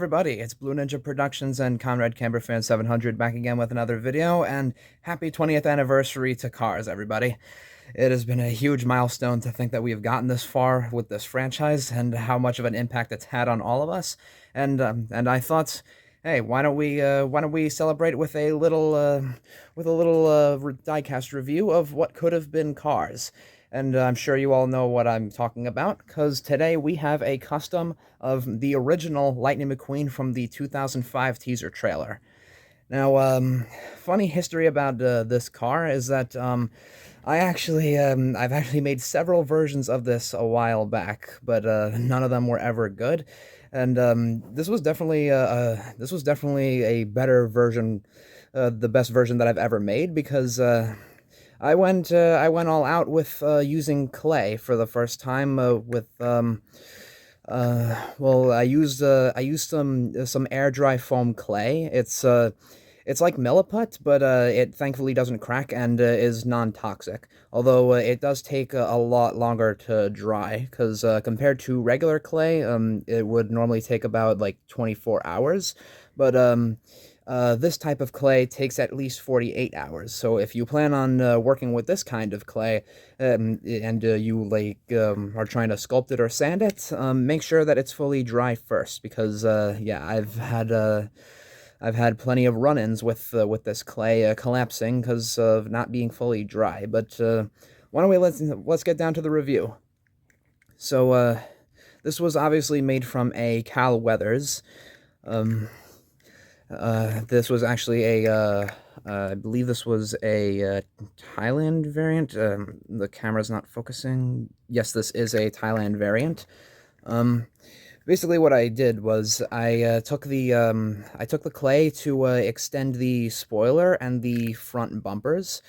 everybody, it's Blue Ninja Productions and Conrad Camberfan 700 back again with another video, and happy 20th anniversary to Cars, everybody. It has been a huge milestone to think that we have gotten this far with this franchise and how much of an impact it's had on all of us. And I thought, hey, why don't we celebrate with a little diecast review of what could have been Cars. And I'm sure you all know what I'm talking about, because today we have a custom of the original Lightning McQueen from the 2005 teaser trailer. Now, funny history about this car is that I've actually made several versions of this a while back, but none of them were ever good. And this was definitely a better version, the best version that I've ever made, because I went all out with using clay for the first time. I used some air dry foam clay. It's like Milliput, but it thankfully doesn't crack and is non-toxic. Although it does take a lot longer to dry, because compared to regular clay, it would normally take about like 24 hours. But this type of clay takes at least 48 hours. So if you plan on working with this kind of clay, and you are trying to sculpt it or sand it, make sure that it's fully dry first, because yeah, I've had plenty of run-ins with this clay collapsing because of not being fully dry. But why don't we let's get down to the review. So this was obviously made from a Cal Weathers. This was actually I believe this was a Thailand variant. The camera's not focusing. Yes, this is a Thailand variant. Basically, what I did was I took the clay to extend the spoiler and the front bumpers.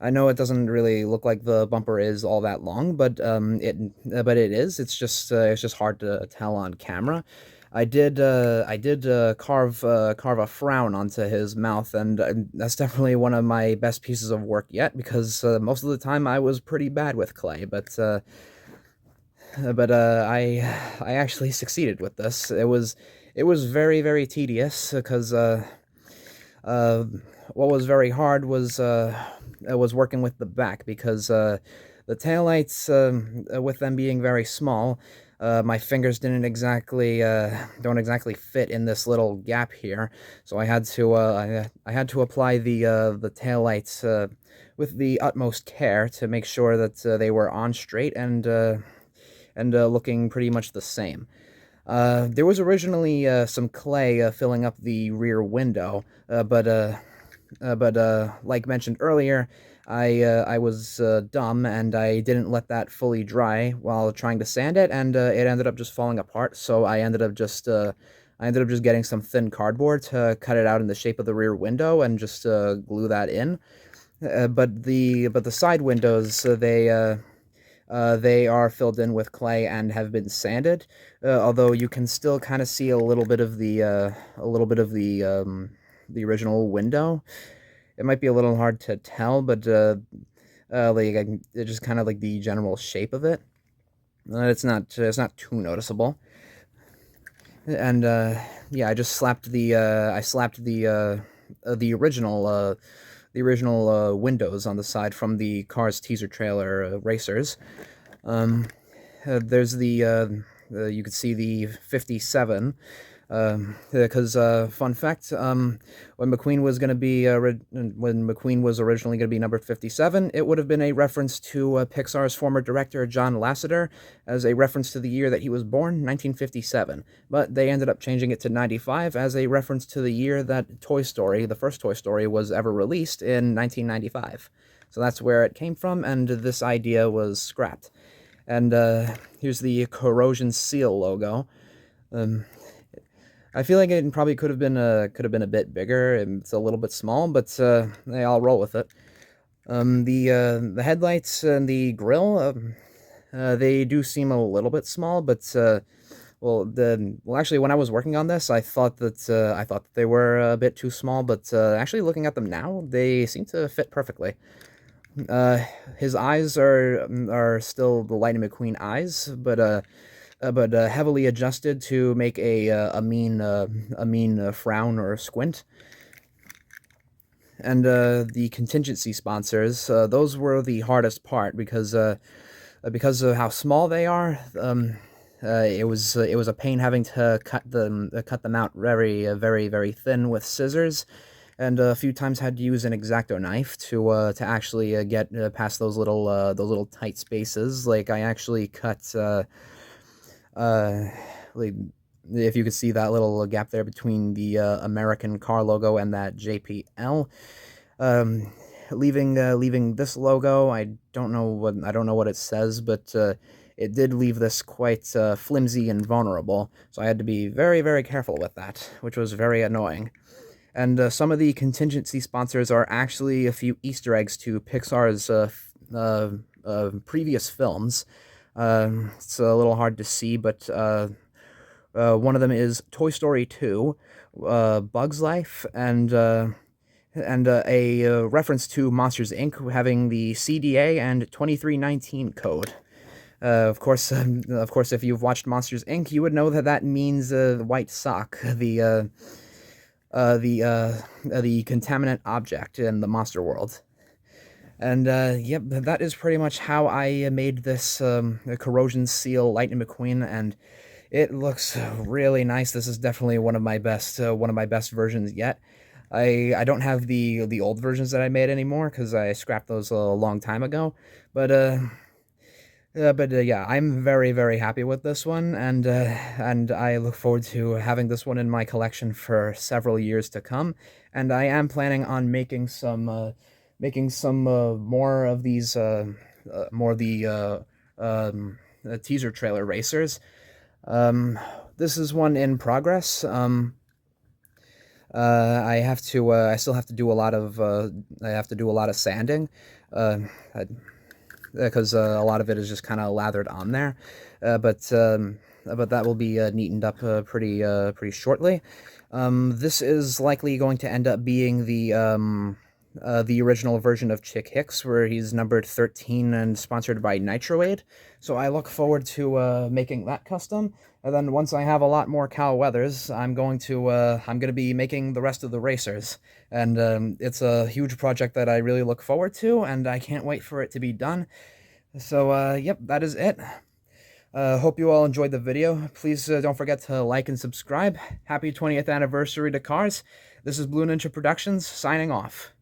I know it doesn't really look like the bumper is all that long, but it is. It's just hard to tell on camera. I did carve a frown onto his mouth, and that's definitely one of my best pieces of work yet, because most of the time I was pretty bad with clay, but I actually succeeded with this. It was very, very tedious, because what was very hard was working with the back, because the taillights, with them being very small, my fingers don't exactly fit in this little gap here, so I had to apply the taillights with the utmost care to make sure that they were on straight and looking pretty much the same. There was originally some clay filling up the rear window, but like mentioned earlier, I was dumb, and I didn't let that fully dry while trying to sand it, and it ended up just falling apart. So I ended up just getting some thin cardboard to cut it out in the shape of the rear window and just glue that in. But the side windows, they are filled in with clay and have been sanded, although you can still kind of see a little bit of the original window. It might be a little hard to tell, but it's just kind of like the general shape of it. It's not too noticeable. And yeah, I just slapped the original windows on the side from the Cars teaser trailer racers. There's you could see the 57, because fun fact, when McQueen was originally going to be numbered 57, it would have been a reference to Pixar's former director John Lasseter, as a reference to the year that he was born, 1957. But they ended up changing it to 95 as a reference to the year that Toy Story, the first Toy Story, was ever released, in 1995. So that's where it came from, and this idea was scrapped. And here's the Corrosion Seal logo. I feel like it probably could have been a bit bigger. It's a little bit small, but hey, I'll roll with it. The headlights and the grille, they do seem a little bit small, but actually, when I was working on this, I thought that they were a bit too small, but actually looking at them now, they seem to fit perfectly. His eyes are still the Lightning McQueen eyes, but but heavily adjusted to make a mean frown or a squint. And the contingency sponsors, those were the hardest part because of how small they are. It was a pain having to cut them out very thin with scissors, and a few times had to use an X-Acto knife to actually get past those little tight spaces. Like I actually cut like, if you could see that little gap there between the American car logo and that JPL. Um, leaving this logo, I don't know what it says, but it did leave this quite flimsy and vulnerable, so I had to be very careful with that, which was very annoying. And some of the contingency sponsors are actually a few Easter eggs to Pixar's previous films. It's a little hard to see, but one of them is Toy Story 2, Bug's Life, and a reference to Monsters, Inc. having the CDA and 2319 code. Of course, if you've watched Monsters, Inc., you would know that means the white sock, the contaminant object in the monster world. And yep, that is pretty much how I made this Corrosion Seal Lightning McQueen, and it looks really nice. This is definitely one of my best versions yet. I don't have the old versions that I made anymore because I scrapped those a long time ago. But yeah, I'm very happy with this one, and I look forward to having this one in my collection for several years to come. And I am planning on making some more of these more of the teaser trailer racers. This is one in progress. I still have to do a lot of sanding, because a lot of it is just kind of lathered on there, but that will be neatened up pretty shortly. This is likely going to end up being the original version of Chick Hicks, where he's numbered 13 and sponsored by Nitroade. So I look forward to making that custom. And then once I have a lot more Cal Weathers, I'm going to be making the rest of the racers. And it's a huge project that I really look forward to, and I can't wait for it to be done. So yep, that is it. Hope you all enjoyed the video. Please don't forget to like and subscribe. Happy 20th anniversary to Cars. This is Blue Ninja Productions, signing off.